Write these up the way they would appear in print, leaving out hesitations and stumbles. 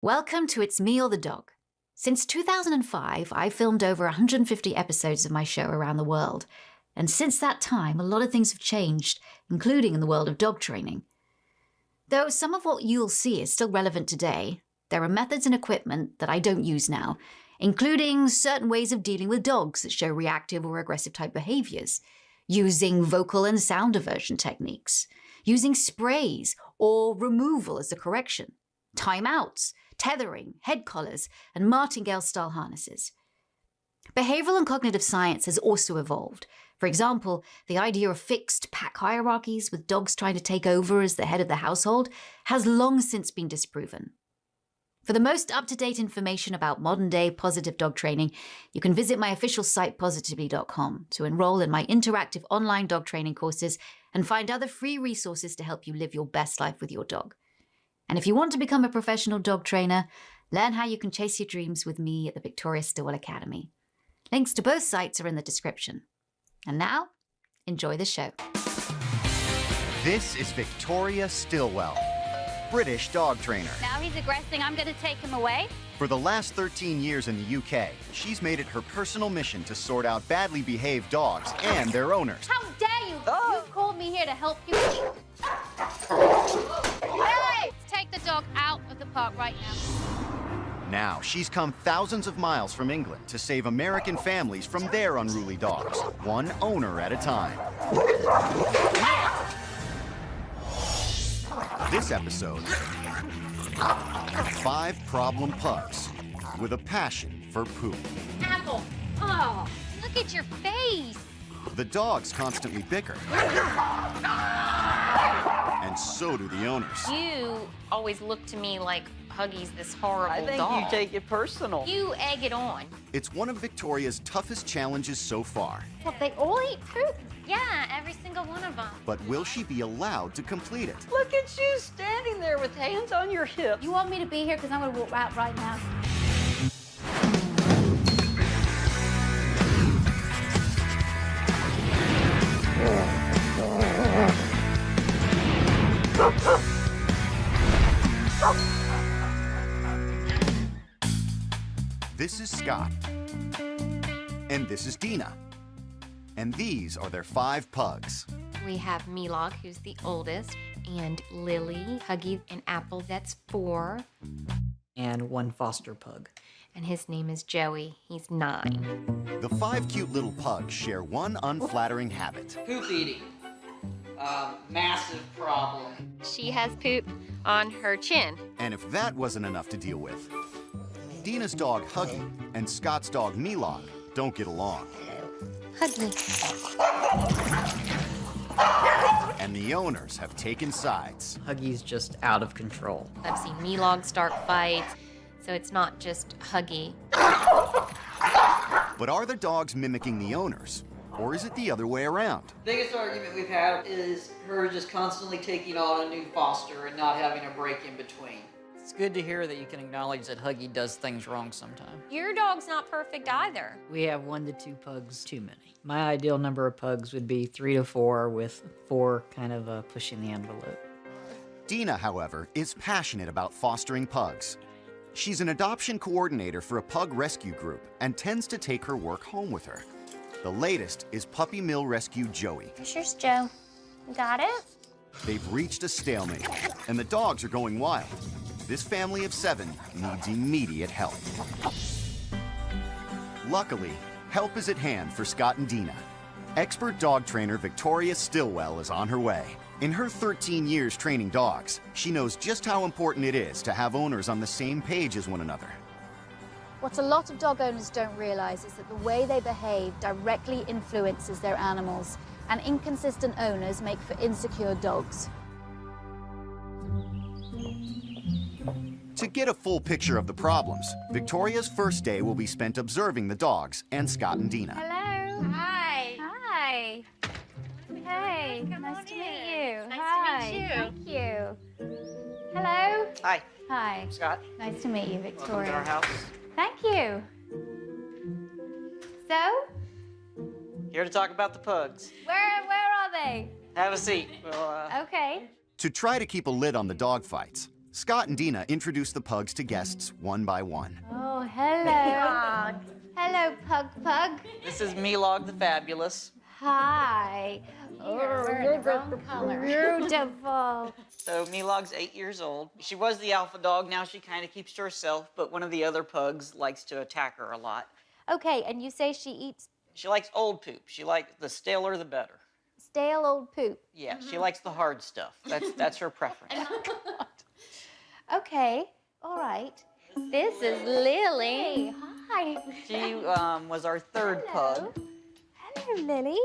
Welcome to It's Me or the Dog. Since 2005, I've filmed over 150 episodes of my show around the world. And since that time, a lot of things have changed, including in the world of dog training. Though some of what you'll see is still relevant today, there are methods and equipment that I don't use now, including certain ways of dealing with dogs that show reactive or aggressive type behaviors, using vocal and sound diversion techniques, using sprays or removal as the correction, timeouts, tethering, head collars, and martingale-style harnesses. Behavioral and cognitive science has also evolved. For example, the idea of fixed pack hierarchies with dogs trying to take over as the head of the household has long since been disproven. For the most up-to-date information about modern-day positive dog training, you can visit my official site positively.com to enroll in my interactive online dog training courses and find other free resources to help you live your best life with your dog. And if you want to become a professional dog trainer, learn how you can chase your dreams with me at the Victoria Stilwell Academy. Links to both sites are in the description. And now, enjoy the show. This is Victoria Stilwell, British dog trainer. Now he's aggressing. I'm going to take him away. For the last 13 years in the UK, she's made it her personal mission to sort out badly behaved dogs and their owners. How dare you? Oh. You called me here to help you. Hey! Take the dog out of the park right now. Now, she's come thousands of miles from England to save American families from their unruly dogs, one owner at a time. This episode, 5 problem pugs with a passion for poop. Apple. Oh, look at your face. The dogs constantly bicker. And so do the owners. You always look to me like Huggy's this horrible I think dog. you take it personal. You egg it on. It's one of Victoria's toughest challenges so far. Well, they all eat poop. Yeah, every single one of them. But will she be allowed to complete it? Look at you standing there with hands on your hips. You want me to be here because I'm going to walk out right now. This is Scott. And this is Dina. And these are their 5 pugs. We have Milog, who's the oldest, and Lily, Huggy, and Apple, that's 4. And one foster pug. And his name is Joey, he's 9. The 5 cute little pugs share one unflattering habit. Poop eating. Massive problem. She has poop on her chin. And if that wasn't enough to deal with, Dina's dog Huggy and Scott's dog Milog don't get along. Huggy. And the owners have taken sides. Huggy's just out of control. I've seen Milog start fights, so it's not just Huggy. But are the dogs mimicking the owners? Or is it the other way around? Biggest argument we've had is her just constantly taking on a new foster and not having a break in between. It's good to hear that you can acknowledge that Huggy does things wrong sometimes. Your dog's not perfect either. We have 1 to 2 pugs too many. My ideal number of pugs would be 3 to 4, with 4 kind of pushing the envelope. Dina, however, is passionate about fostering pugs. She's an adoption coordinator for a pug rescue group and tends to take her work home with her. The latest is Puppy Mill Rescue Joey. Here's Joe. Got it? They've reached a stalemate, and the dogs are going wild. This family of 7 needs immediate help. Luckily, help is at hand for Scott and Dina. Expert dog trainer Victoria Stilwell is on her way. In her 13 years training dogs, she knows just how important it is to have owners on the same page as one another. What a lot of dog owners don't realize is that the way they behave directly influences their animals, and inconsistent owners make for insecure dogs. To get a full picture of the problems, Victoria's first day will be spent observing the dogs and Scott and Dina. Hello. Hi. Hi. Hey, Come nice on to in. meet you. Nice to Hi. meet you. Thank you. Hello. Hi, Hi. Scott. Nice to meet you, Welcome to Victoria. our house. Thank you. So, Here to talk about the pugs. where are they? Have a seat. We'll, Okay. To try to keep a lid on the dog fights, Scott and Dina introduce the pugs to guests one by one. Oh, hello. Hello, Pug. This is Milog the Fabulous. Hi. wearing the wrong color. Beautiful. So Milog's 8 years old. She was the alpha dog. Now she kind of keeps to herself, but one of the other pugs likes to attack her a lot. Okay, and you say she eats She likes old poop. She likes the staler the better. stale old poop. Yeah, she likes the hard stuff. That's her preference. Okay, all right. This is Lily. Hey, hi. She was our third pug. Hello, Lily.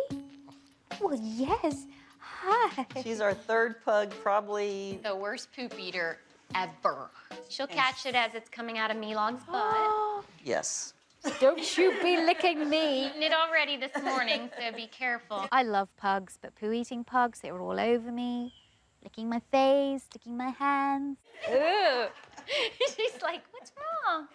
Well, yes. Hi. She's our third pug, probably. The worst poop eater ever. She'll catch it as it's coming out of Milog's butt. Yes. Don't you be licking me. Eaten it already this morning, so be careful. I love pugs, but poo-eating pugs, they were all over me, licking my face, licking my hands. Ooh. She's like, what's wrong?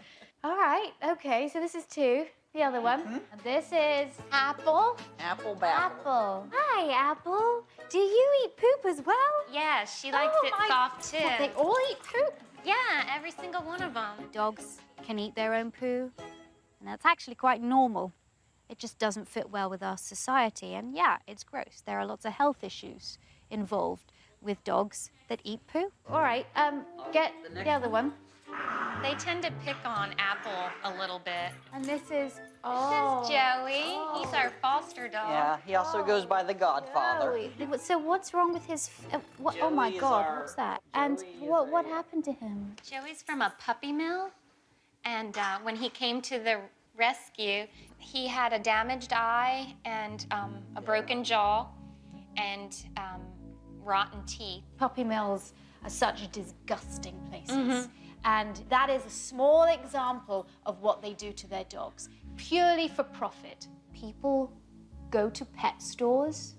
All right, okay, so this is two. The other one. And this is Apple. Apple Babble. Apple. Hi, Apple. Do you eat poop as well? Yeah, she likes it soft too. They all eat poop. Yeah, every single one of them. Dogs can eat their own poo, and that's actually quite normal. It just doesn't fit well with our society, and yeah, it's gross. There are lots of health issues involved with dogs that eat poo. All right, get the other one. They tend to pick on Apple a little bit. And this is, This is Joey. He's our foster dog. Yeah, he also goes by the Godfather. Joey. So what's wrong with his, oh my Joey is God, our- what's that? And Joey is what happened to him? Joey's from a puppy mill, and when he came to the rescue, he had a damaged eye and a broken jaw and rotten teeth. Puppy mills are such disgusting places. And that is a small example of what they do to their dogs, purely for profit. People go to pet stores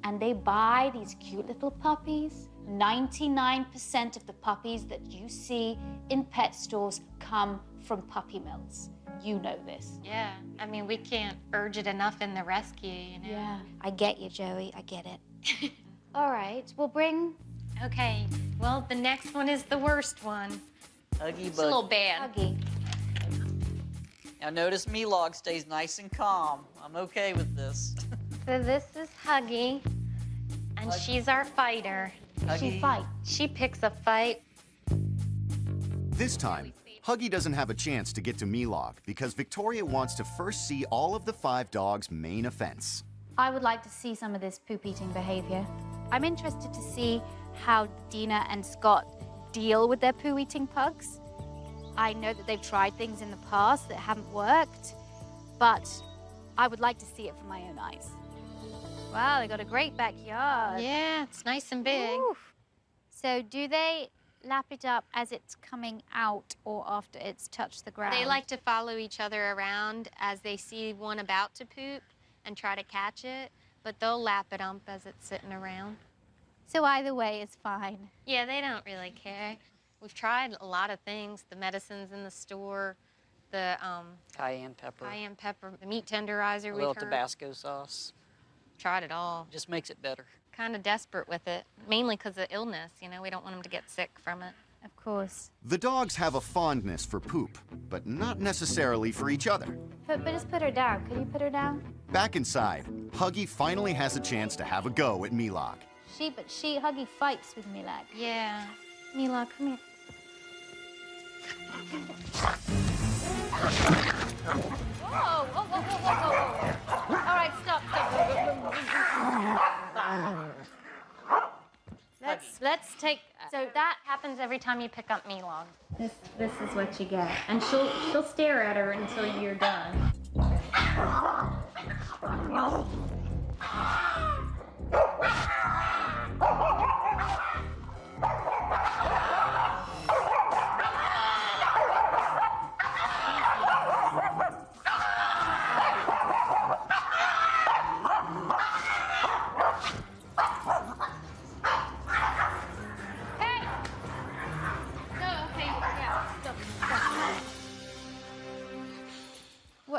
and they buy these cute little puppies. 99% of the puppies that you see in pet stores come from puppy mills. You know this. Yeah, I mean, we can't urge it enough in the rescue, you know? Yeah, I get you, Joey, I get it. All right, we'll bring Okay, well, the next one is the worst one. Huggy It's a little Buggy. bad. Huggy. Now notice Milog stays nice and calm. I'm okay with this. So this is Huggy, and she's our fighter. She Huggy. fight. She picks a fight. This time, Huggy doesn't have a chance to get to Milog because Victoria wants to first see all of the 5 dogs' main offense. I would like to see some of this poop-eating behavior. I'm interested to see how Dina and Scott deal with their poo-eating pugs. I know that they've tried things in the past that haven't worked, but I would like to see it from my own eyes. Wow, they got a great backyard. Yeah, it's nice and big. Oof. So do they lap it up as it's coming out or after it's touched the ground? They like to follow each other around as they see one about to poop and try to catch it, but they'll lap it up as it's sitting around. So either way is fine. Yeah, they don't really care. We've tried a lot of things, the medicines in the store, the Cayenne pepper. cayenne pepper, the meat tenderizer A we've little heard. Tabasco sauce. Tried it all. Just makes it better. Kind of desperate with it, mainly because of illness, you know, we don't want them to get sick from it. Of course. The dogs have a fondness for poop, but not necessarily for each other. But just put her down. Could you put her down? Back inside, Huggy finally has a chance to have a go at Milog. Huggy fights with Milog. Yeah. Milog, come here. Whoa, whoa, whoa, whoa, whoa, whoa. All right, stop. Let's take, So that happens every time you pick up Milog. This is what you get. And she'll stare at her until you're done.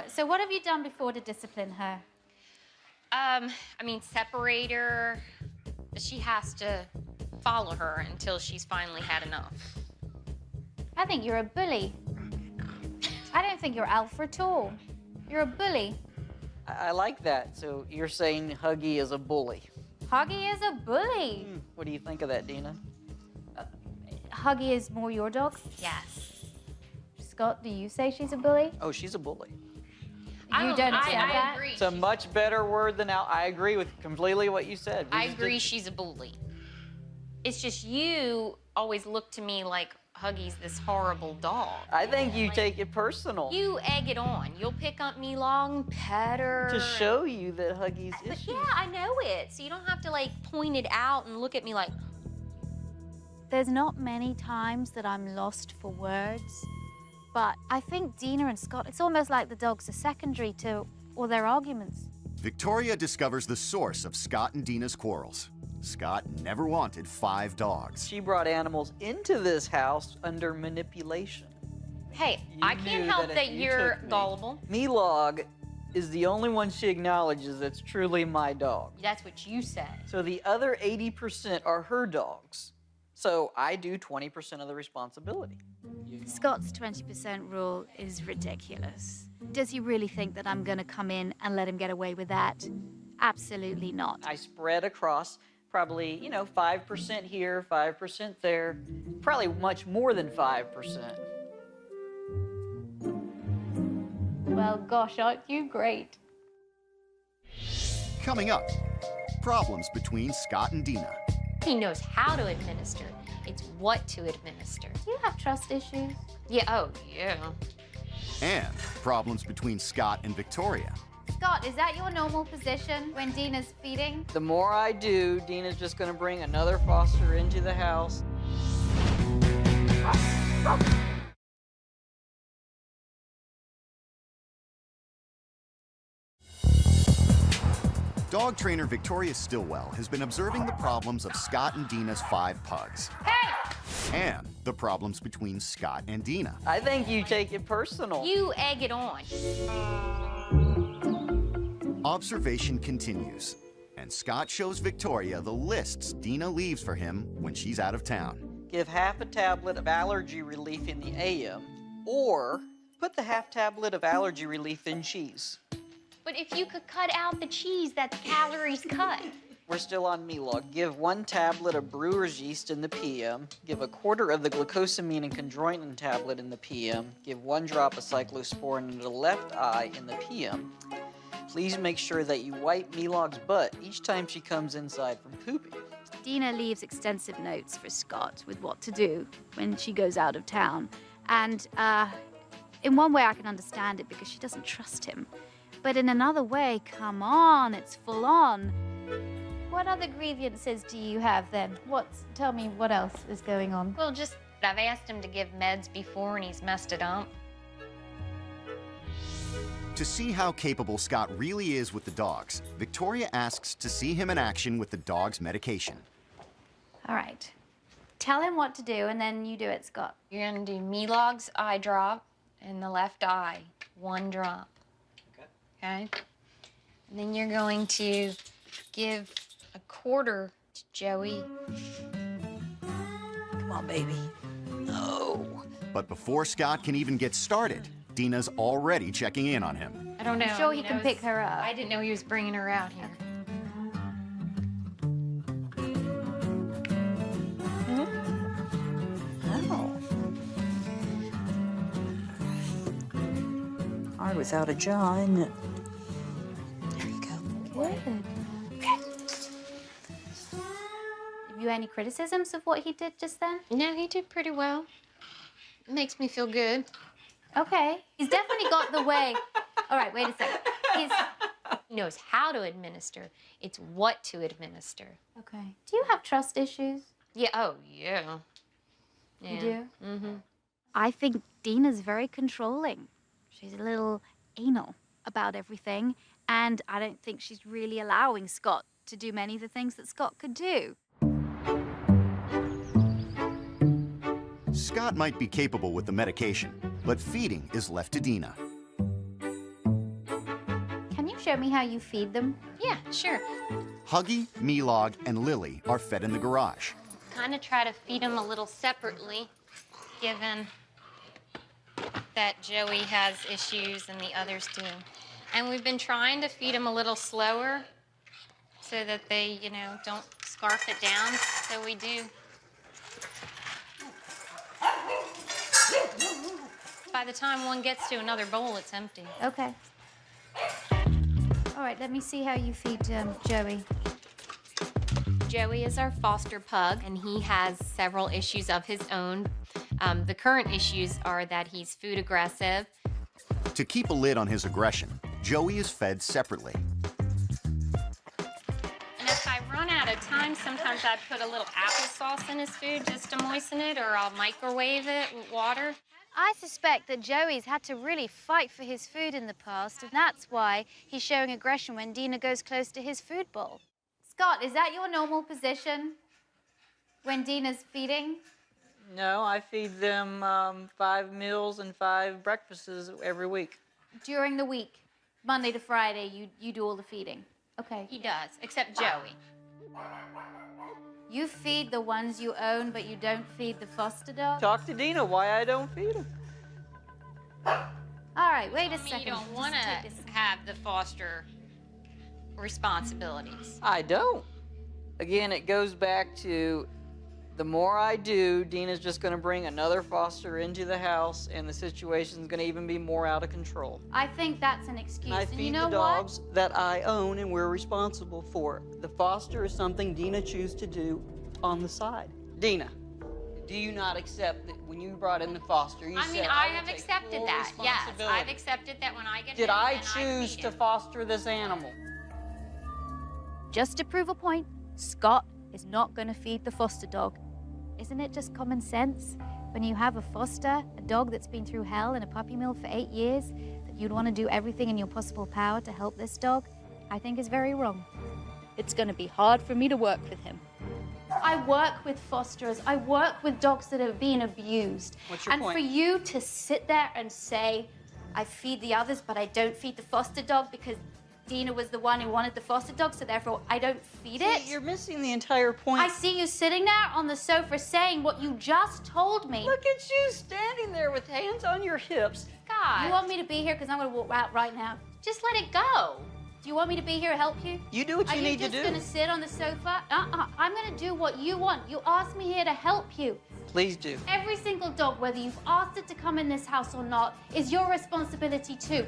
So what have you done before to discipline her? I mean, separate her. She has to follow her until she's finally had enough. I think you're a bully. I don't think you're alpha at all. You're a bully. I like that. So you're saying Huggy is a bully. Huggy is a bully. What do you think of that, Dina? Huggy is more your dog? Yes. Scott, do you say she's a bully? Oh, she's a bully. You don't accept I that? agree. It's a much better word than out. I agree with completely what you said. We I just agree did- she's a bully. It's just you always look to me like Huggy's this horrible dog. I think you take it personal. You egg it on. You'll pick up me long, pet her. To show you that Huggy's But issues. yeah, I know it. So you don't have to like point it out and look at me like, There's not many times that I'm lost for words, but I think Dina and Scott, it's almost like the dogs are secondary to all their arguments. Victoria discovers the source of Scott and Dina's quarrels. Scott never wanted 5 dogs. She brought animals into this house under manipulation. hey, You I can't knew help that if that you you're took me- gullible. Milog is the only one she acknowledges that's truly my dog. That's what you say. So the other 80% are her dogs. So I do 20% of the responsibility. Scott's 20% rule is ridiculous. Does he really think that I'm gonna come in and let him get away with that? Absolutely not. I spread across probably, 5% here, 5% there, probably much more than 5%. Well, gosh, aren't you great? Coming up, problems between Scott and Dina. He knows how to administer. It's what to administer. Do you have trust issues? Yeah, oh, yeah. And problems between Scott and Victoria. Scott, is that your normal position when Dina's feeding? The more I do, Dina's just gonna bring another foster into the house. Dog trainer Victoria Stilwell has been observing the problems of Scott and Dina's 5 pugs. Hey! And the problems between Scott and Dina. I think you take it personal. You egg it on. Observation continues, and Scott shows Victoria the lists Dina leaves for him when she's out of town. Give half a tablet of allergy relief in the AM, or put the half tablet of allergy relief in cheese. But if you could cut out the cheese, that's calories cut. We're still on Milog. Give 1 tablet of brewer's yeast in the PM. Give a quarter of the glucosamine and chondroitin tablet in the PM. Give 1 drop of cyclosporin in the left eye in the PM. Please make sure that you wipe Milog's butt each time she comes inside from pooping. Dina leaves extensive notes for Scott with what to do when she goes out of town. And in one way I can understand it because she doesn't trust him. But in another way, come on, it's full on. What other grievances do you have then? Tell me what else is going on. Well, just, I've asked him to give meds before and he's messed it up. To see how capable Scott really is with the dogs, Victoria asks to see him in action with the dog's medication. All right. Tell him what to do and then you do it, Scott. You're gonna do Milog's eye drop in the left eye, 1 drop. Okay? And then you're going to give a quarter to Joey. Come on, baby. No. But before Scott can even get started, Dina's already checking in on him. I don't know. I'm sure I he mean, can pick her up. I didn't know he was bringing her out here. Oh. Hard without a jaw, isn't it? There you go. Good. Have you any criticisms of what he did just then? No, he did pretty well. It makes me feel good. Okay. He's definitely got the way. All right, wait a second. He knows how to administer. It's what to administer. Okay. Do you have trust issues? Yeah, oh, yeah. You do? Mm-hmm. I think Dina's very controlling. She's a little anal about everything, and I don't think she's really allowing Scott to do many of the things that Scott could do. Scott might be capable with the medication, but feeding is left to Dina. Can you show me how you feed them? Yeah, sure. Huggy, Milog, and Lily are fed in the garage. Kind of try to feed them a little separately, giving that Joey has issues and the others do. And we've been trying to feed him a little slower so that they, don't scarf it down. So we do. By the time one gets to another bowl, it's empty. Okay. All right, let me see how you feed Joey. Joey is our foster pug, and he has several issues of his own. The current issues are that he's food aggressive. To keep a lid on his aggression, Joey is fed separately. And if I run out of time, sometimes I put a little applesauce in his food just to moisten it, or I'll microwave it with water. I suspect that Joey's had to really fight for his food in the past, and that's why he's showing aggression when Dina goes close to his food bowl. Scott, is that your normal position when Dina's feeding? No, I feed them 5 meals and 5 breakfasts every week. During the week, Monday to Friday, you do all the feeding? Okay. He does, except Joey. You feed the ones you own, but you don't feed the foster dog? Talk to Dina why I don't feed them. All right, wait a second. You don't want to have the foster responsibilities. I don't. Again, it goes back to the more I do, Dina's just going to bring another foster into the house, and the situation's going to even be more out of control. I think that's an excuse. I And feed you know the dogs what? that I own and we're responsible for. The foster is something Dina chooses to do on the side. Dina, do you not accept that when you brought in the foster, you said, I will have take accepted full that. Yes, responsibility. I've accepted that when I get Did home, I then choose feed to him. foster this animal? Just to prove a point, Scott is not going to feed the foster dog. Isn't it just common sense? When you have a foster, a dog that's been through hell in a puppy mill for 8 years, that you'd want to do everything in your possible power to help this dog, I think is very wrong. It's going to be hard for me to work with him. I work with fosterers. I work with dogs that are being abused. What's your and point? for you to sit there and say, I feed the others, but I don't feed the foster dog because Dina was the one who wanted the foster dog, so therefore I don't feed it. You're missing the entire point. I see you sitting there on the sofa saying what you just told me. Look at you standing there with hands on your hips. God, You want me to be here because I'm going to walk out right now. just let it go. Do you want me to be here to help you? You do what Are you need to just do. going to sit on the sofa? I'm going to do what you want. You asked me here to help you. Please do. Every single dog, whether you've asked it to come in this house or not, is your responsibility too.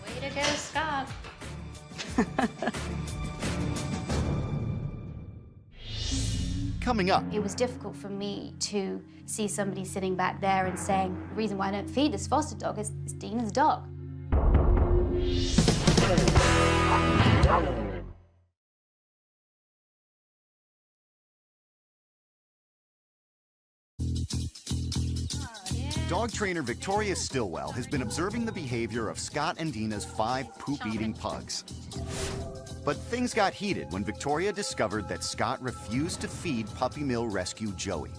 Way to go, Scott. Coming up, It was difficult for me to see somebody sitting back there and saying, the reason why I don't feed this foster dog is Dina's dog. dog trainer Victoria Stilwell has been observing the behavior of Scott and Dina's 5 poop-eating pugs. But things got heated when Victoria discovered that Scott refused to feed Puppy Mill rescue Joey.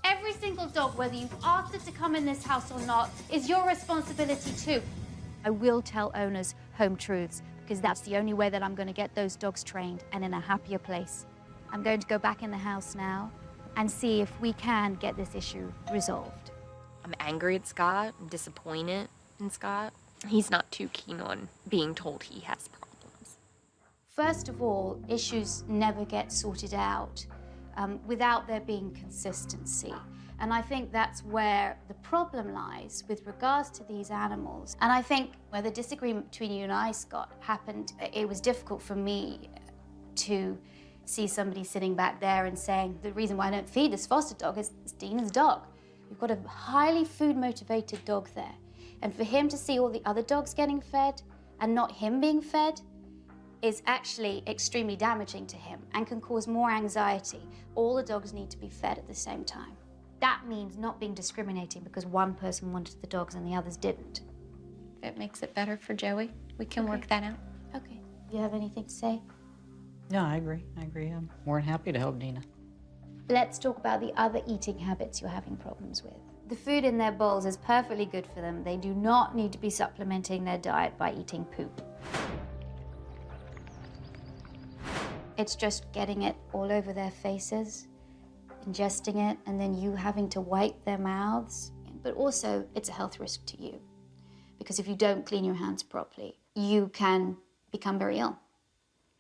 Every single dog, whether you've asked it to come in this house or not, is your responsibility too. I will tell owners home truths because that's the only way that I'm going to get those dogs trained and in a happier place. I'm going to go back in the house now and see if we can get this issue resolved. I'm angry at Scott. I'm disappointed in Scott. He's not too keen on being told he has problems. First of all, issues never get sorted out without there being consistency. And I think that's where the problem lies with regards to these animals. And I think where the disagreement between you and I, Scott, happened, it was difficult for me to see somebody sitting back there and saying, the reason why I don't feed this foster dog is Dina's dog. We've got a highly food-motivated dog there. And for him to see all the other dogs getting fed and not him being fed is actually extremely damaging to him and can cause more anxiety. All the dogs need to be fed at the same time. That means not being discriminating because one person wanted the dogs and the others didn't. If it makes it better for Joey, we can work that out. Okay. You have anything to say? No, I agree. I'm more than happy to help Dina. Let's talk about the other eating habits you're having problems with. The food in their bowls is perfectly good for them. They do not need to be supplementing their diet by eating poop. It's just getting it all over their faces, ingesting it, and then you having to wipe their mouths. but also it's a health risk to you. Because if you don't clean your hands properly, you can become very ill.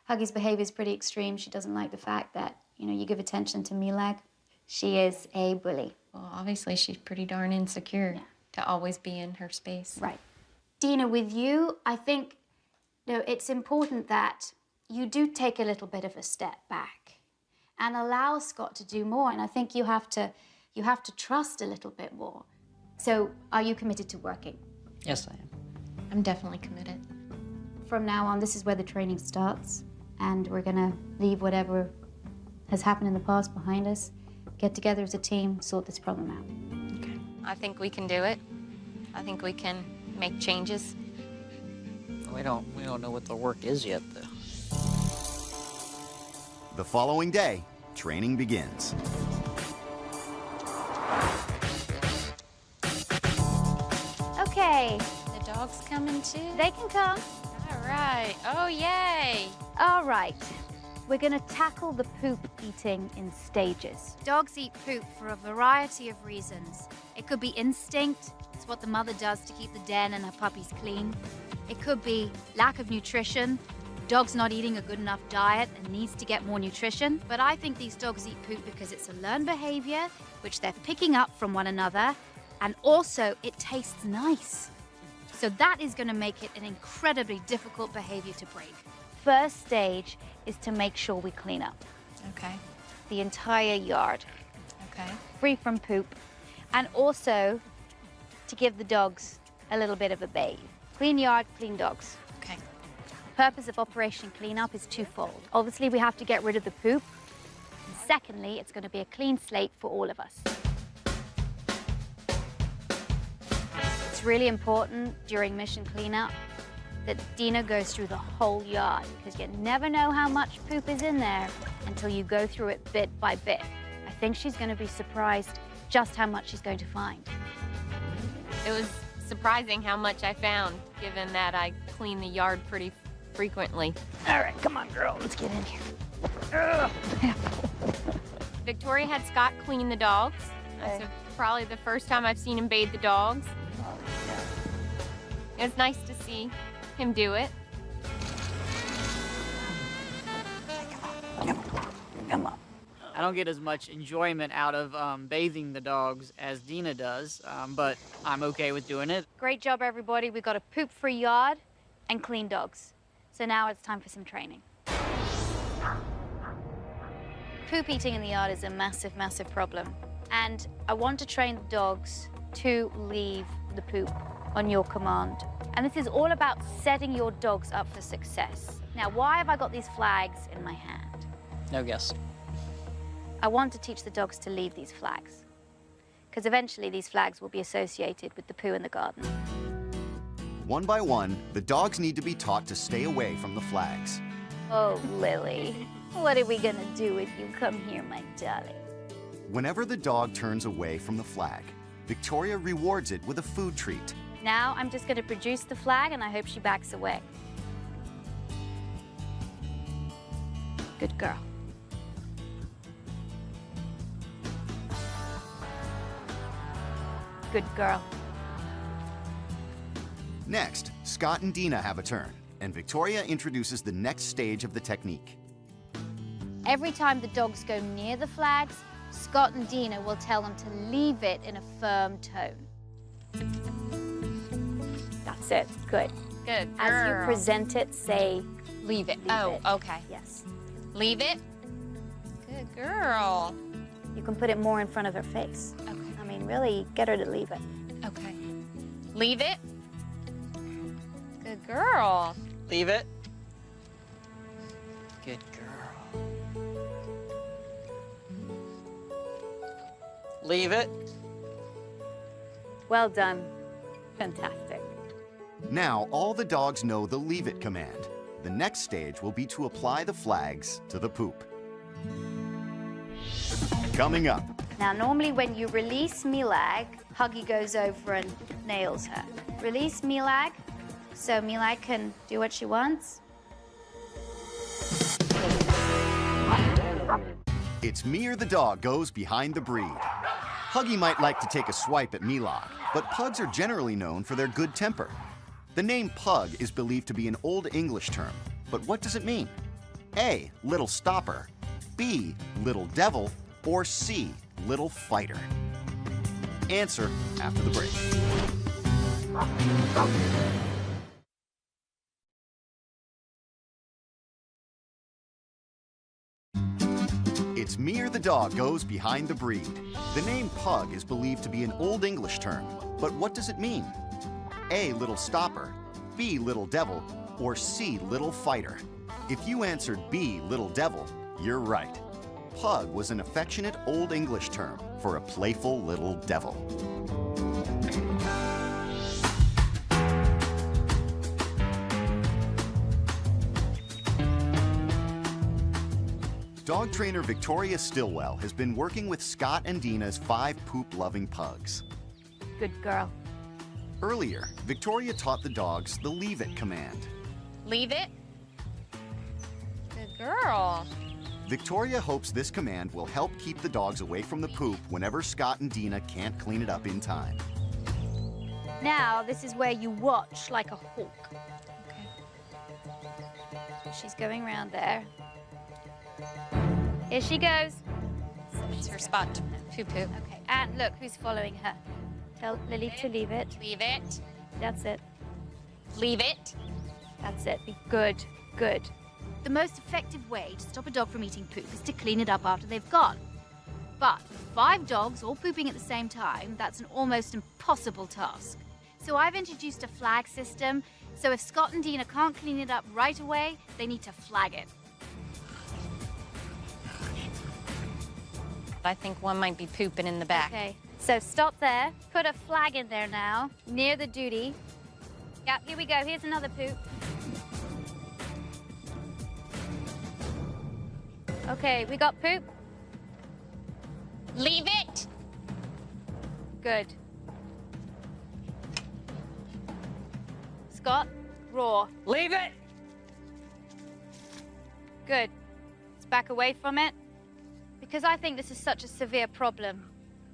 Huggy's behavior is pretty extreme. She doesn't like the fact that, you give attention to Milag. She is a bully. Well, obviously she's pretty darn insecure to always be in her space. Right. Dina, with you, I think it's important that you do take a little bit of a step back and allow Scott to do more. And I think you have to trust a little bit more. So are you committed to working? Yes, I am. I'm definitely committed. From now on, this is where the training starts. And we're gonna leave whatever has happened in the past behind us, get together as a team, sort this problem out. Okay. I think we can do it. I think we can make changes. We don't know what the work is yet, though. The following day, training begins. Okay, The dog's coming too? they can come. All right. Oh, yay. All right, we're gonna tackle the poop eating in stages. Dogs eat poop for a variety of reasons. It could be instinct. It's what the mother does to keep the den and her puppies clean. It could be lack of nutrition. Dog's not eating a good enough diet and needs to get more nutrition. But I think these dogs eat poop because it's a learned behavior, which they're picking up from one another, and also it tastes nice. So that is going to make it an incredibly difficult behavior to break. First stage is to make sure we clean up Okay. the entire yard, Okay. free from poop, and also to give the dogs a little bit of a bathe. Clean yard, clean dogs. Okay. Purpose of Operation Cleanup is twofold. Obviously, we have to get rid of the poop. And secondly, it's going to be a clean slate for all of us. It's really important during mission cleanup that Dina goes through the whole yard, because you never know how much poop is in there until you go through it bit by bit. I think she's going to be surprised just how much she's going to find. It was surprising how much I found, given that I clean the yard pretty frequently. All right, come on, girl, let's get in here. Victoria had Scott clean the dogs. That's probably the first time I've seen him bathe the dogs. It was nice to see him do it. Come on. I don't get as much enjoyment out of bathing the dogs as Dina does, but I'm okay with doing it. Great job, everybody. We've got a poop-free yard and clean dogs. So now it's time for some training. Poop eating in the yard is a massive, massive problem. And I want to train the dogs to leave the poop on your command. And this is all about setting your dogs up for success. Now, why have I got these flags in my hand? No guess. I want to teach the dogs to leave these flags, because eventually these flags will be associated with the poo in the garden. One by one, the dogs need to be taught to stay away from the flags. Oh, Lily, what are we gonna do with you? Come here, my darling. Whenever the dog turns away from the flag, Victoria rewards it with a food treat. Now I'm just gonna produce the flag, and I hope she backs away. Good girl. Good girl. Next, Scott and Dina have a turn, and Victoria introduces the next stage of the technique. Every time the dogs go near the flags, Scott and Dina will tell them to leave it in a firm tone. That's it. Good. Good girl. As you present it, say, Leave it. leave Oh, it. okay. Yes. Leave it. Good girl. You can put it more in front of her face. Okay. I mean, really, get her to leave it. Okay. Leave it. Good girl. Leave it. Good girl. Leave it. Well done. Fantastic. Now, all the dogs know the leave it command. The next stage will be to apply the flags to the poop. Coming up, Now, normally when you release Milag, Huggy goes over and nails her. Release Milag, so Milag can do what she wants. it's Me or the Dog goes behind the breed. Huggy might like to take a swipe at Milog, but pugs are generally known for their good temper. The name pug is believed to be an Old English term, but what does it mean? A, little stopper, B, little devil, or C, little fighter? Answer after the break. It's Me or the Dog goes behind the breed. The name pug is believed to be an Old English term, but what does it mean? A, little stopper, B, little devil, or C, little fighter? If you answered B, little devil, you're right. Pug was an affectionate Old English term for a playful little devil. Dog trainer Victoria Stilwell has been working with Scott and Dina's 5 poop-loving pugs. Good girl. Earlier, Victoria taught the dogs the leave it command. Leave it. Good girl. Victoria hopes this command will help keep the dogs away from the poop whenever Scott and Dina can't clean it up in time. Now, this is where you watch like a hawk. Okay. She's going around there. Here she goes. It's her spot to poo-poo. Okay, and look who's following her. Tell Lily to leave it. Leave it. That's it. Leave it. That's it. Be good. Good. The most effective way to stop a dog from eating poop is to clean it up after they've gone. But for 5 dogs all pooping at the same time, that's an almost impossible task. So I've introduced a flag system, so if Scott and Dina can't clean it up right away, they need to flag it. I think one might be pooping in the back. Okay, so stop there. Put a flag in there now, near the duty. Yep, here we go. Here's another poop. Okay, we got poop. Leave it. Good. Scott, roar. Leave it! Good. Let's back away from it. Because I think this is such a severe problem,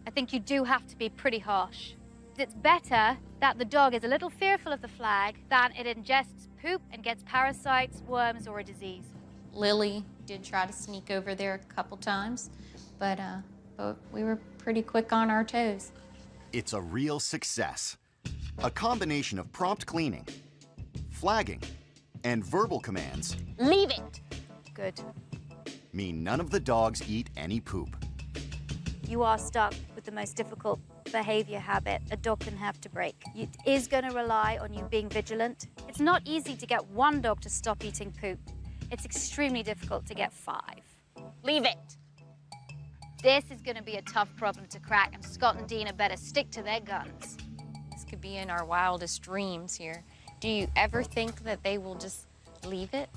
I think you do have to be pretty harsh. It's better that the dog is a little fearful of the flag than it ingests poop and gets parasites, worms, or a disease. Lily did try to sneak over there a couple times, but we were pretty quick on our toes. It's a real success. A combination of prompt cleaning, flagging, and verbal commands Leave it. Good. mean none of the dogs eat any poop. You are stuck with the most difficult behavior habit a dog can have to break. It is going to rely on you being vigilant. It's not easy to get one dog to stop eating poop. It's extremely difficult to get 5. Leave it. This is going to be a tough problem to crack, and Scott and Dina better stick to their guns. This could be in our wildest dreams here. Do you ever think that they will just leave it?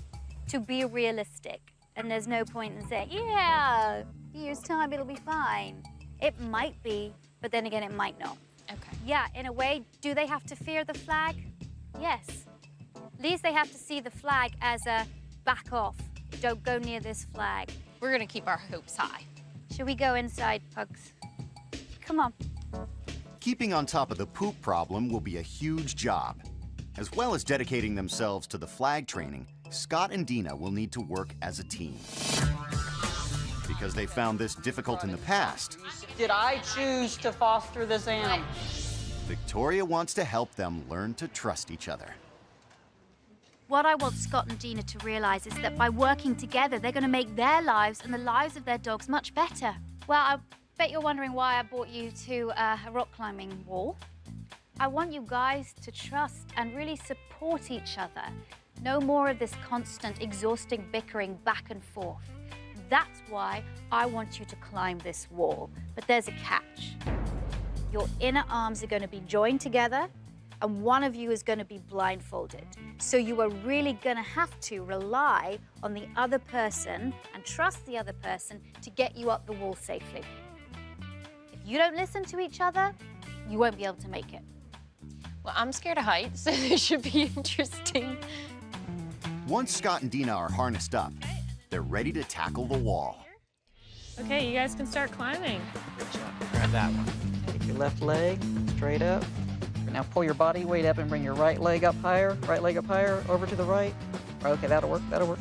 To be realistic, and there's no point in saying, yeah, a year's time it'll be fine. It might be, but then again, it might not. Okay. Yeah, in a way, do they have to fear the flag? Yes. At least they have to see the flag as a back off. Don't go near this flag. We're gonna keep our hopes high. Should we go inside, Pugs? Come on. Keeping on top of the poop problem will be a huge job. As well as dedicating themselves to the flag training, Scott and Dina will need to work as a team. Because they found this difficult in the past, Did I choose to foster this animal? Victoria wants to help them learn to trust each other. What I want Scott and Dina to realize is that by working together, they're going to make their lives and the lives of their dogs much better. Well, I bet you're wondering why I brought you to a rock climbing wall. I want you guys to trust and really support each other. No more of this constant, exhausting bickering back and forth. That's why I want you to climb this wall. But there's a catch. Your inner arms are going to be joined together, and one of you is going to be blindfolded. So you are really going to have to rely on the other person and trust the other person to get you up the wall safely. If you don't listen to each other, you won't be able to make it. Well, I'm scared of heights, so this should be interesting. Once Scott and Dina are harnessed up, they're ready to tackle the wall. Okay, you guys can start climbing. Good job. Grab that one. Take your left leg straight up. Now pull your body weight up and bring your right leg up higher. Right leg up higher, over to the right. Okay, that'll work, that'll work.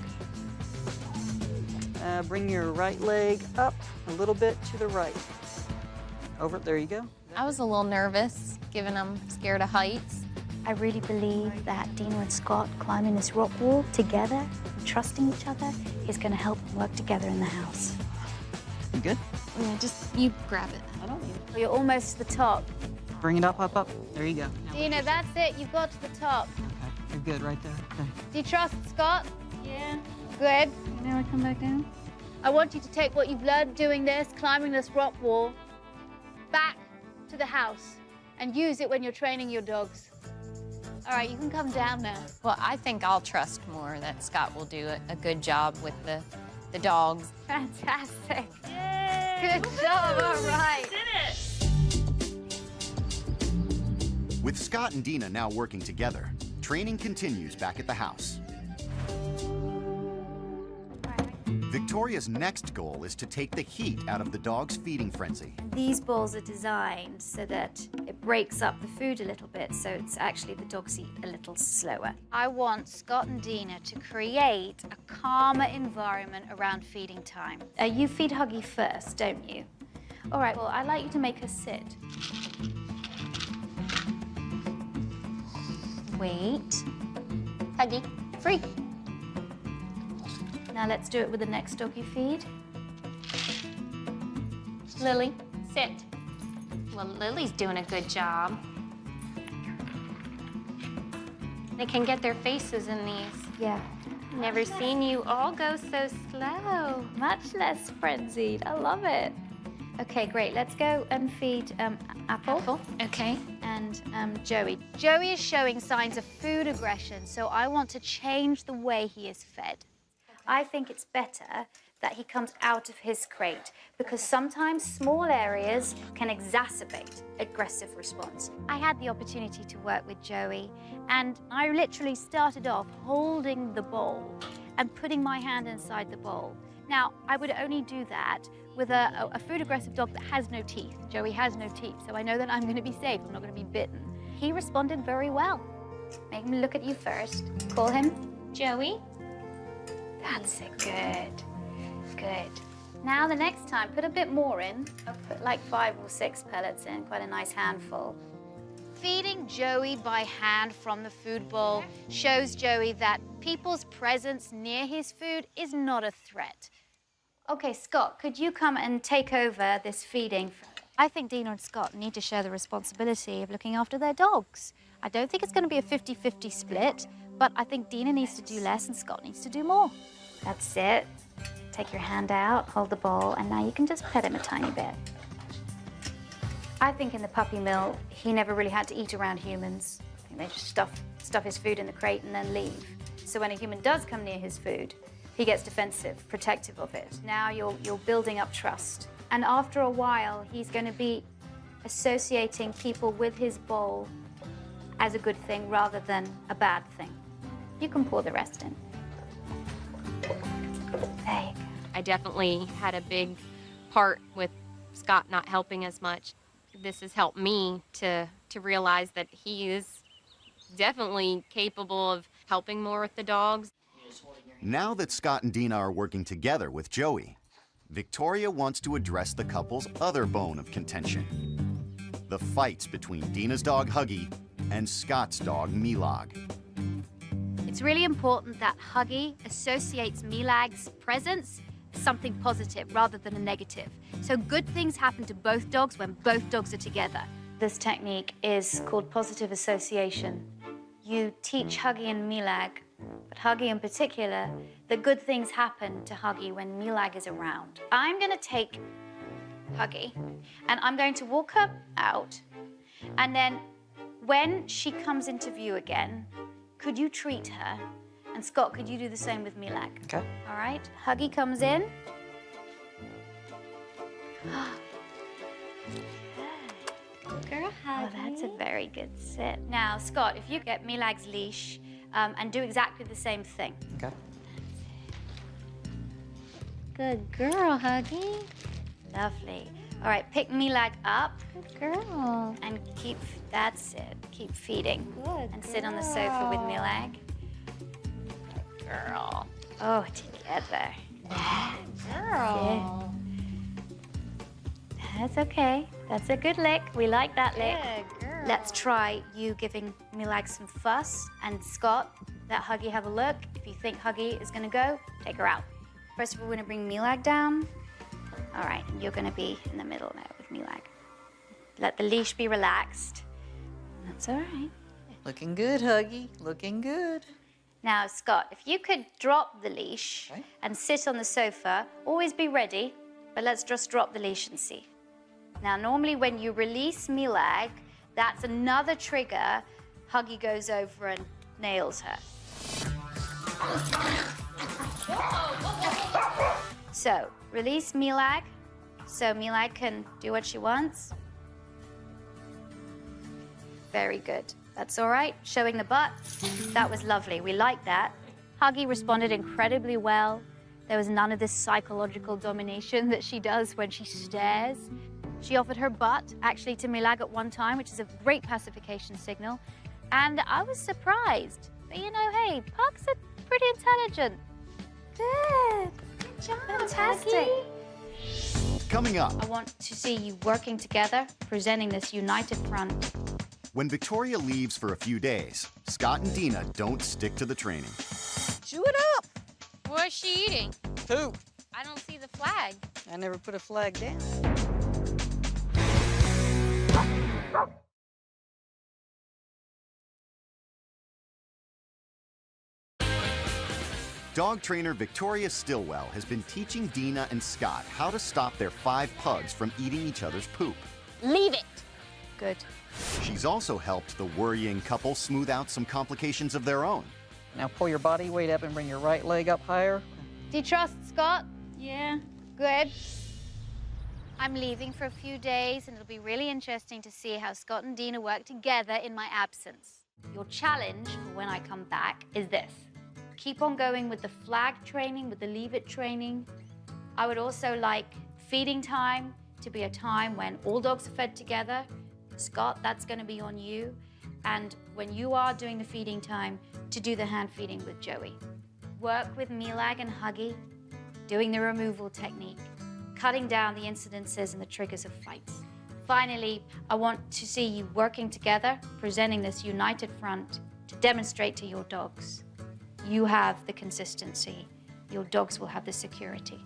Bring your right leg up a little bit to the right. Over, there you go. I was a little nervous, given I'm scared of heights. I really believe that Dina and Scott climbing this rock wall together, trusting each other, is going to help them work together in the house. You good? Yeah, just you grab it. I don't need it. You're almost to the top. Bring it up, up, up. There you go. Now Dina, that's it. You've got to the top. okay, you're good right there. Okay. Do you trust Scott? Yeah. Good. Now I come back down. I want you to take what you've learned doing this, climbing this rock wall, back to the house and use it when you're training your dogs. All right, you can come down now. Well, I think I'll trust more that Scott will do a good job with the dogs. Fantastic. Yay! Good job, all right. With Scott and Dina now working together, training continues back at the house. Victoria's next goal is to take the heat out of the dog's feeding frenzy. These bowls are designed so that it breaks up the food a little bit, so it's actually the dogs eat a little slower. I want Scott and Dina to create a calmer environment around feeding time. You feed Huggy first, don't you? All right, well, I'd like you to make her sit. Wait. Huggy, free. Now let's do it with the next dog you feed. Lily, sit. Well, Lily's doing a good job. They can get their faces in these. Yeah. Never seen you all go so slow. Much less frenzied. I love it. Okay, great. Let's go and feed Apple. Okay. And Joey. Joey is showing signs of food aggression, so I want to change the way he is fed. I think it's better that he comes out of his crate because sometimes small areas can exacerbate aggressive response. I had the opportunity to work with Joey, and I literally started off holding the bowl and putting my hand inside the bowl. Now, I would only do that with a food-aggressive dog that has no teeth. Joey has no teeth, so I know that I'm going to be safe. I'm not going to be bitten. He responded very well. Make him look at you first. Call him. Joey? That's it. Good. Good. Now, the next time, put a bit more in. I'll put like 5 or 6 pellets in, quite a nice handful. Feeding Joey by hand from the food bowl shows Joey that people's presence near his food is not a threat. Okay, Scott, could you come and take over this feeding? I think Dina and Scott need to share the responsibility of looking after their dogs. I don't think it's going to be a 50-50 split, but I think Dina needs to do less and Scott needs to do more. That's it. Take your hand out, hold the bowl, and now you can just pet him a tiny bit. I think in the puppy mill, he never really had to eat around humans. I think they just stuff his food in the crate and then leave. So when a human does come near his food, he gets defensive, protective of it. Now you're building up trust. And after a while, he's going to be associating people with his bowl as a good thing rather than a bad thing. You can pour the rest in. There you go. I definitely had a big part with Scott not helping as much. This has helped me to realize that he is definitely capable of helping more with the dogs. Now that Scott and Dina are working together with Joey, Victoria wants to address the couple's other bone of contention: the fights between Dina's dog Huggy and Scott's dog Milag. It's really important that Huggy associates Milag's presence as something positive rather than a negative. So good things happen to both dogs when both dogs are together. This technique is called positive association. You teach Huggy and Milag, but Huggy in particular, that good things happen to Huggy when Milag is around. I'm going to take Huggy and I'm going to walk her out, and then when she comes into view again, could you treat her? And Scott, could you do the same with Milag? Okay. All right, Huggy comes in. Girl, Oh, that's a very good sit. Now, Scott, if you get Milag's leash and do exactly the same thing. Okay. Good girl, Huggy. Lovely. All right, pick Milag up Good girl. and that's it. Keep feeding. Good And sit on the sofa with Milag. girl. Oh, together. Girl. That's okay. That's a good lick. We like that lick. Good girl. Let's try you giving Milag some fuss. And Scott, let Huggy have a look. If you think Huggy is gonna go, take her out. First of all, we're gonna bring Milag down. All right, and you're gonna be in the middle now with Milag. Let the leash be relaxed. That's all right. Looking good, Huggy. Looking good. Now, Scott, if you could drop the leash Okay. and sit on the sofa, always be ready, but let's just drop the leash and see. Now, normally when you release Milag, that's another trigger. Huggy goes over and nails her. So, release Milag so Milag can do what she wants. Very good. That's all right. Showing the butt. That was lovely. We like that. Huggy responded incredibly well. There was none of this psychological domination that she does when she stares. She offered her butt, actually, to Milag at one time, which is a great pacification signal. And I was surprised. But you know, hey, pugs are pretty intelligent. Good. Good job. Fantastic. Coming up, I want to see you working together, presenting this united front. when Victoria leaves for a few days, Scott and Dina don't stick to the training. Chew it up. What's she eating? Poop. I don't see the flag. I never put a flag down. Dog trainer Victoria Stilwell has been teaching Dina and Scott how to stop their 5 pugs from eating each other's poop. Leave it. Good. She's also helped the worrying couple smooth out some complications of their own. Now pull your body weight up and bring your right leg up higher. Do you trust Scott? Yeah. Good. I'm leaving for a few days, and it'll be really interesting to see how Scott and Dina work together in my absence. Your challenge for when I come back is this. Keep on going with the flag training, with the leave it training. I would also like feeding time to be a time when all dogs are fed together. Scott, that's going to be on you. And when you are doing the feeding time, to do the hand feeding with Joey. Work with Milag and Huggy, doing the removal technique, cutting down the incidences and the triggers of fights. Finally, I want to see you working together, presenting this united front to demonstrate to your dogs. You have the consistency. Your dogs will have the security.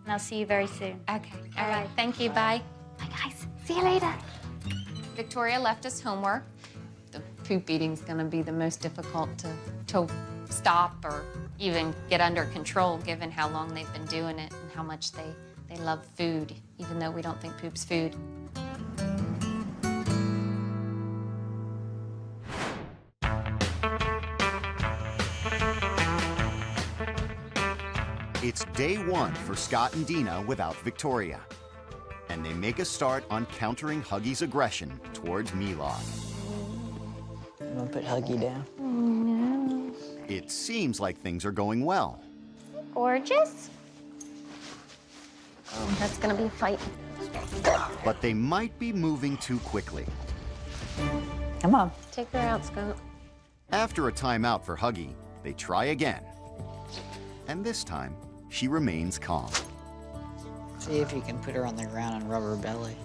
And I'll see you very soon. Okay. All right. Thank you. Bye. Bye, guys. See you later. Victoria left us homework. The poop eating's gonna be the most difficult to stop or even get under control, given how long they've been doing it and how much they love food, even though we don't think poop's food. It's day 1 for Scott and Dina without Victoria. And they make a start on countering Huggy's aggression towards Milag. I'm gonna put Huggy down. It seems like things are going well. Gorgeous. Oh, that's gonna be a fight. But they might be moving too quickly. Come on. Take her out, Scott. After a timeout for Huggy, they try again. And this time, she remains calm. See if you can put her on the ground and rub her belly.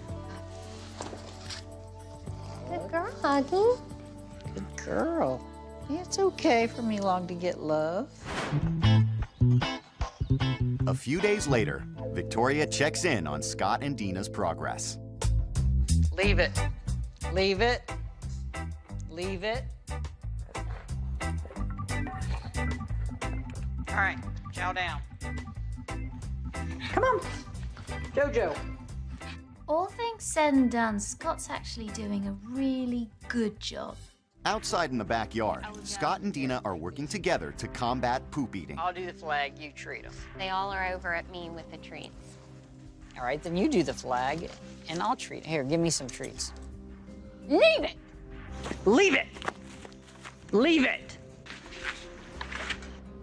Good girl, Huggy. Good girl. Yeah, it's okay for Milag to get love. A few days later, Victoria checks in on Scott and Dina's progress. Leave it. Leave it. Leave it. All right, chow down. Come on, Jojo. All things said and done, Scott's actually doing a really good job. Outside in the backyard, Scott and Dina are working together to combat poop eating. I'll do the flag, you treat them. They all are over at me with the treats. All right, then you do the flag, and I'll treat. Here, give me some treats. Leave it! Leave it! Leave it!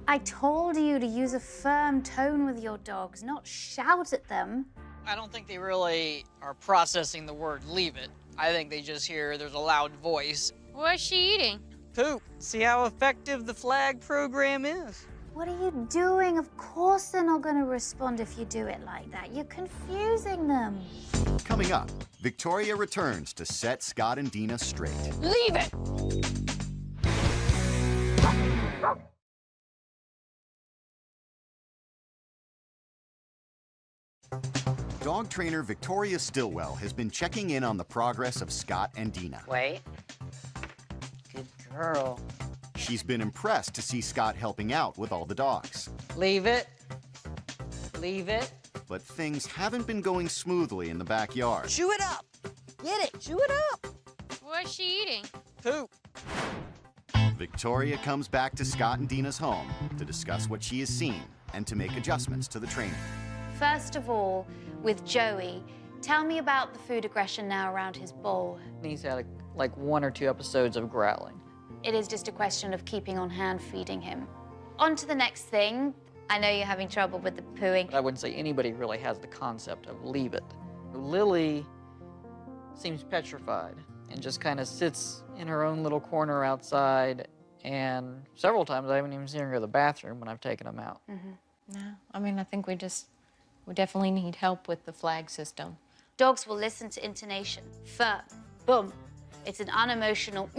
I told you to use a firm tone with your dogs, not shout at them. I don't think they really are processing the word leave it. I think they just hear there's a loud voice. What's she eating? Poop. See how effective the flag program is? What are you doing? Of course they're not going to respond if you do it like that. You're confusing them. Coming up, Victoria returns to set Scott and Dina straight. Leave it! Dog trainer Victoria Stilwell has been checking in on the progress of Scott and Dina. Wait. Good girl. She's been impressed to see Scott helping out with all the dogs. Leave it. Leave it. But things haven't been going smoothly in the backyard. Chew it up. Get it. Chew it up. What's she eating? Poop. Victoria comes back to Scott and Dina's home to discuss what she has seen and to make adjustments to the training. First of all, with Joey, tell me about the food aggression now around his bowl. He's had like 1 or 2 episodes of growling. It is just a question of keeping on hand feeding him. On to the next thing. I know you're having trouble with the pooing. I wouldn't say anybody really has the concept of leave it. Lily seems petrified and just kind of sits in her own little corner outside, and several times I haven't even seen her go to the bathroom when I've taken them out. No, I mean, I think we definitely need help with the flag system. Dogs will listen to intonation. Firm, boom. It's an unemotional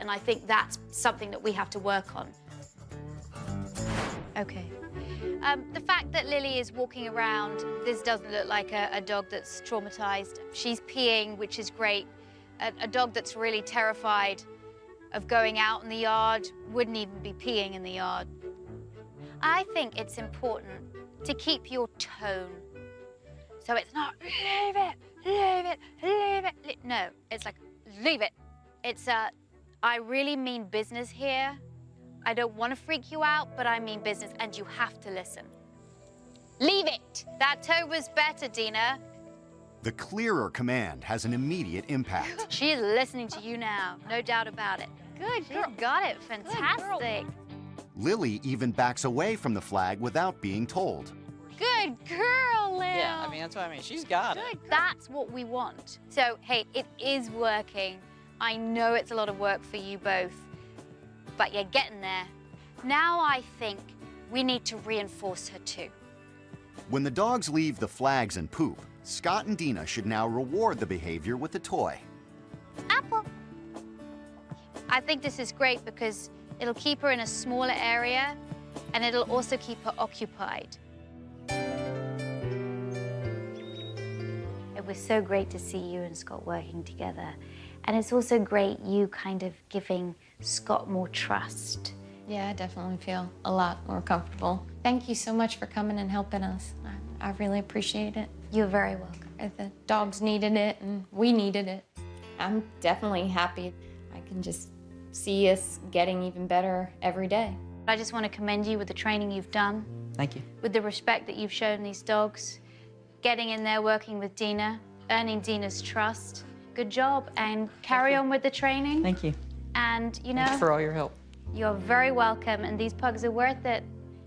and I think that's something that we have to work on. Okay. The fact that Lily is walking around, this doesn't look like a dog that's traumatized. She's peeing, which is great. A dog that's really terrified of going out in the yard wouldn't even be peeing in the yard. I think it's important to keep your tone. So it's not, leave it, leave it, leave it. No, it's like, leave it. It's I really mean business here. I don't want to freak you out, but I mean business, and you have to listen. Leave it. That tone was better, Dina. The clearer command has an immediate impact. She is listening to you now, no doubt about it. Good girl. She's got it. Fantastic. Lily even backs away from the flag without being told. Good girl, Lil. Yeah, I mean, that's what I mean. She's got it. Good. That's what we want. So, hey, it is working. I know it's a lot of work for you both, but you're getting there. Now I think we need to reinforce her too. When the dogs leave the flags and poop, Scott and Dina should now reward the behavior with a toy. Apple. I think this is great because it'll keep her in a smaller area and it'll also keep her occupied. It was so great to see you and Scott working together. And it's also great you kind of giving Scott more trust. Yeah, I definitely feel a lot more comfortable. Thank you so much for coming and helping us. I really appreciate it. You're very welcome. The dogs needed it and we needed it. I'm definitely happy. I can just see us getting even better every day. I just want to commend you with the training you've done. Thank you. With the respect that you've shown these dogs, getting in there, working with Dina, earning Dina's trust. Good job, and carry on with the training. Thank you. And, you know, Thanks for all your help. you're very welcome, and these pugs are worth it.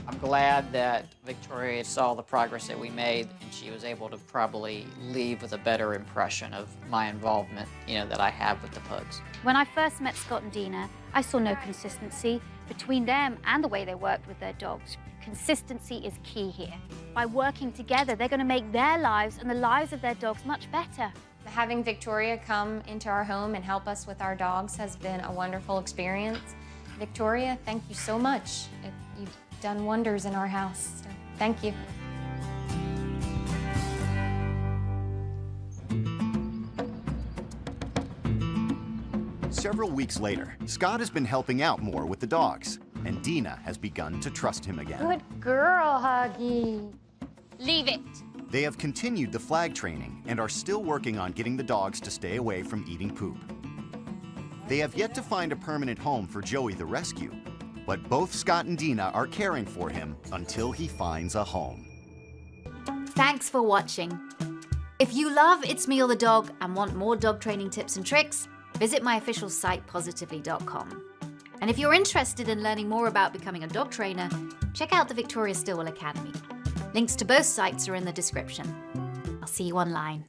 I'm glad that Victoria saw the progress that we made, and she was able to probably leave with a better impression of my involvement, that I have with the pugs. When I first met Scott and Dina, I saw no consistency between them and the way they worked with their dogs. Consistency is key here. By working together, they're going to make their lives and the lives of their dogs much better. Having Victoria come into our home and help us with our dogs has been a wonderful experience. Victoria, thank you so much. You've done wonders in our house, so thank you. Several weeks later, Scott has been helping out more with the dogs, and Dina has begun to trust him again. Good girl, Huggy. Leave it. They have continued the flag training and are still working on getting the dogs to stay away from eating poop. They have yet to find a permanent home for Joey the rescue, but both Scott and Dina are caring for him until he finds a home. Thanks for watching. If you love It's Me or the Dog and want more dog training tips and tricks, visit my official site positively.com. And if you're interested in learning more about becoming a dog trainer, check out the Victoria Stilwell Academy. Links to both sites are in the description. I'll see you online.